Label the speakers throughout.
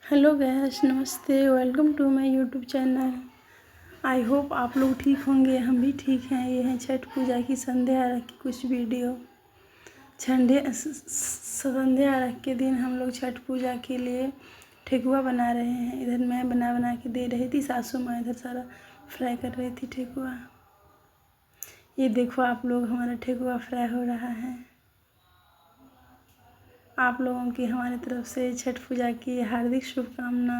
Speaker 1: Hello guys, नमस्ते। Welcome to my YouTube channel. I hope आप लोग ठीक होंगे, हम भी ठीक हैं। ये है छठ पूजा की संध्या आरती की कुछ वीडियो। संध्या आरती के दिन हम लोग छठ पूजा के लिए ठेकुआ बना रहे हैं। इधर मैं बना के दे रही थी, सासू माँ इधर सारा फ्राई कर रही थी ठेकुआ। ये देखो आप लोग, हमारा ठेकुआ फ्राई हो रहा है। आप लोगों की हमारी तरफ से छठ पूजा की हार्दिक शुभकामना।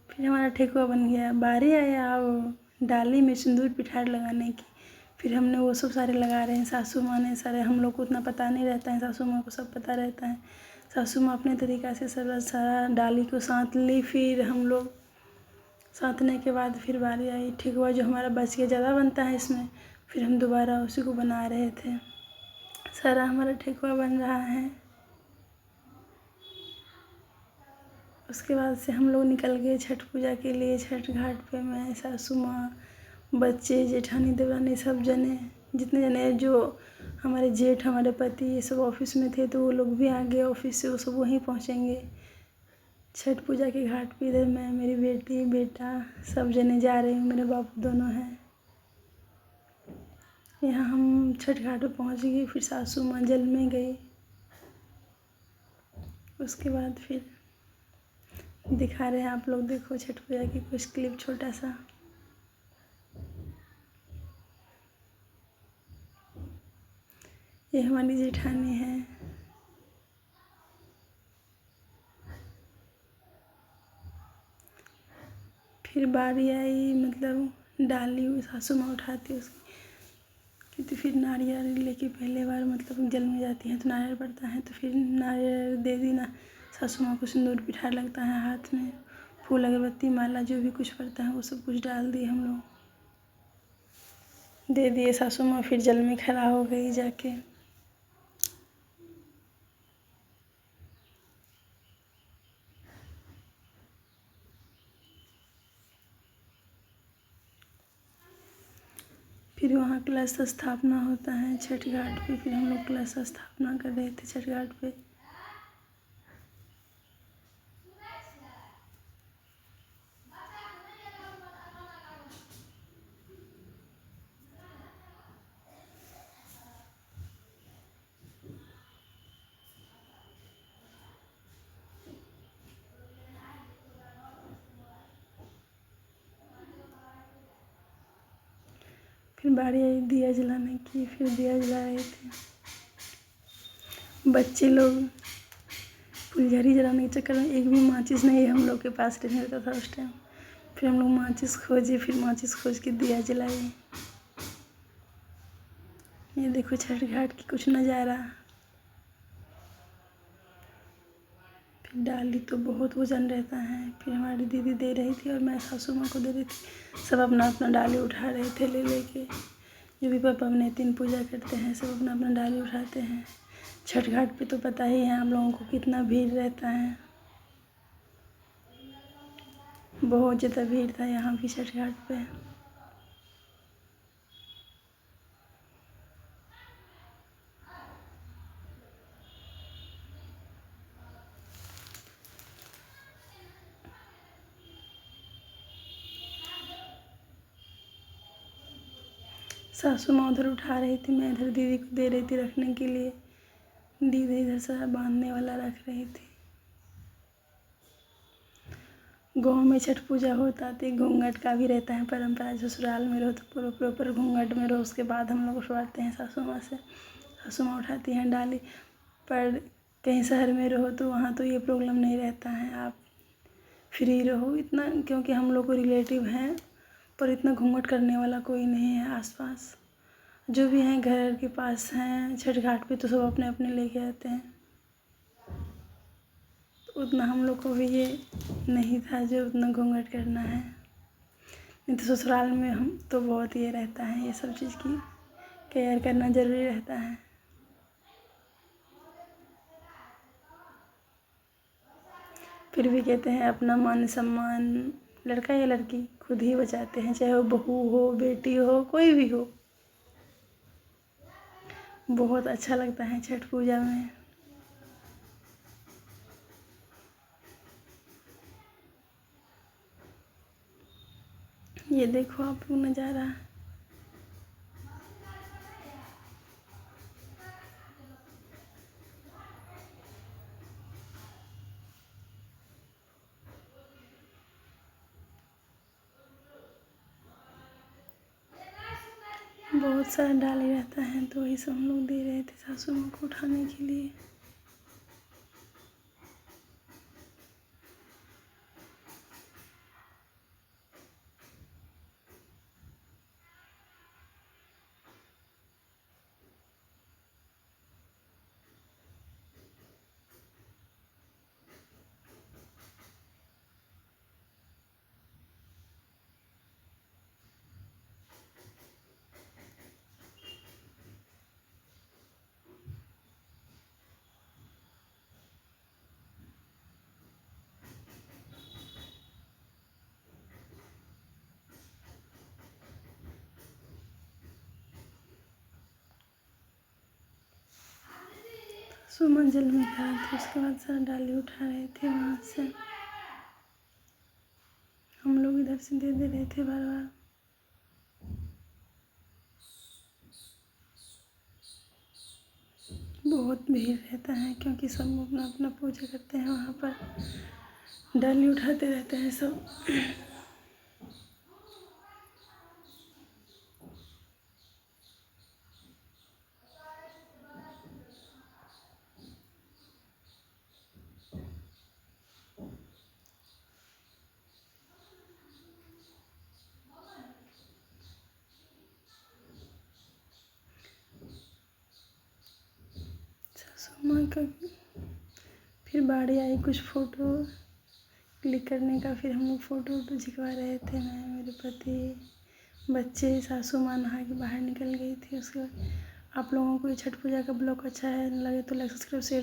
Speaker 1: फिर हमारा ठेकुआ बन गया। बारी आया अब डाली में सिंदूर पिठार लगाने की। फिर हमने वो सब सारे लगा रहे हैं, सासू माँ ने सारे। हम लोग को उतना पता नहीं रहता है, सासू माँ को सब पता रहता है। सासू माँ अपने तरीक़ा से सब सारा डाली को साँत ली। फिर हम लोग साँतने के बाद फिर बारी आई ठेकुआ जो हमारा बच गया, ज़्यादा बनता है इसमें। फिर हम दोबारा उसी को बना रहे थे। सारा हमारा ठेकुआ बन रहा है। उसके बाद से हम लोग निकल गए छठ पूजा के लिए छठ घाट पे। मैं, सासू माँ, बच्चे, जेठानी, देवरानी, सब जने, जितने जने जो हमारे जेठ, हमारे पति, ये सब ऑफिस में थे तो वो लोग भी आ गए ऑफिस से। वो सब वहीं पहुँचेंगे छठ पूजा के घाट पे। इधर मैं, मेरी बेटी, बेटा, सब जने जा रहे हैं। मेरे बाबू दोनों हैं। यहाँ हम छठ घाट पे पहुँच गए। फिर सासू माँ जल में गई। उसके बाद फिर दिखा रहे हैं आप लोग, देखो छठ पूजा की कुछ क्लिप छोटा सा। ये हमारी जेठानी है। फिर बारी आई, मतलब डाली सासू माँ उठाती उसकी, क्योंकि फिर नारियल लेके पहले बार मतलब जल में जाती हैं तो नारियल पड़ता है। तो फिर नारियल दे दी ना, सासू माँ को सिंदूर पिठार लगता है हाथ में। फूल, अगरबत्ती, माला, जो भी कुछ पड़ता है वो सब कुछ डाल दिए हम लोग, दे दिए सासू माँ। फिर जल में खड़ा हो गई जाके। फिर वहाँ कलश स्थापना होता है छठ घाट पे। फिर हम लोग कलश स्थापना कर रहे थे छठ घाट पे। फिर बारी आई दिया जलाने की। फिर दिया जला रहे थे बच्चे लोग। फुलझड़ी जलाने के चक्कर में एक भी माचिस नहीं हम लोग के पास रहने देता था उस टाइम। फिर हम लोग माचिस खोजे, फिर माचिस खोज के दिया जलाए। ये देखो छठ घाट की कुछ नज़ारा। फिर डाली तो बहुत वजन रहता है। फिर हमारी दीदी दे रही थी और मैं सासू माँ को दे रही थी। सब अपना अपना डाली उठा रहे थे ले लेके। जो भी पापा अपने तीन पूजा करते हैं सब अपना अपना डाली उठाते हैं। छठ घाट पे तो पता ही है आप लोगों को कितना भीड़ रहता है। बहुत ज़्यादा भीड़ था यहाँ भी छठ घाट पे। सासू माँ उधर उठा रही थी, मैं इधर दीदी को दे रही थी रखने के लिए। दीदी इधर सारा बांधने वाला रख रही थी। गाँव में छठ पूजा होता तो घूंघट का भी रहता है परंपरा। ससुराल में रहो तो पूरा प्रॉपर घूंघट में रहो। उसके बाद हम लोग उठवाते हैं सासू माँ से। सासू माँ उठाती हैं डाली। पर कहीं शहर में रहो तो वहाँ तो ये प्रॉब्लम नहीं रहता है, आप फ्री रहो इतना, क्योंकि हम लोग को रिलेटिव हैं पर इतना घूंघट करने वाला कोई नहीं है आसपास। जो भी हैं घर के पास हैं छठ घाट पे तो सब अपने अपने लेके आते हैं। तो उतना हम लोग को भी ये नहीं था जो उतना घूंघट करना है। नहीं तो ससुराल में हम तो बहुत ये रहता है, ये सब चीज़ की केयर करना ज़रूरी रहता है। फिर भी कहते हैं अपना मान सम्मान लड़का या लड़की खुद ही बचाते हैं, चाहे वो बहू हो, बेटी हो, कोई भी हो। बहुत अच्छा लगता है छठ पूजा में। ये देखो आप लोग नज़ारा। बहुत सारा डाली रहता है तो वही सब हम लोग दे रहे थे सासू माँ को उठाने के लिए। सासू माँ जल में खड़ा था, उसके बाद सारा डाली उठा रहे थे वहाँ से। हम लोग इधर से दे दे रहे थे बार बार। बहुत भीड़ रहता है क्योंकि सब अपना अपना पूजा करते हैं वहाँ पर। डाली उठाते रहते हैं सब। सासू माँ का फिर बारी आई कुछ फ़ोटो क्लिक करने का। फिर हम लोग फ़ोटो वोटो खिंचवा रहे थे, मैं, मेरे पति, बच्चे। सासू माँ नहा के बाहर निकल गई थी। उसके बाद आप लोगों को ये छठ पूजा का ब्लॉग अच्छा है लगे तो लाइक सब्सक्राइब शेयर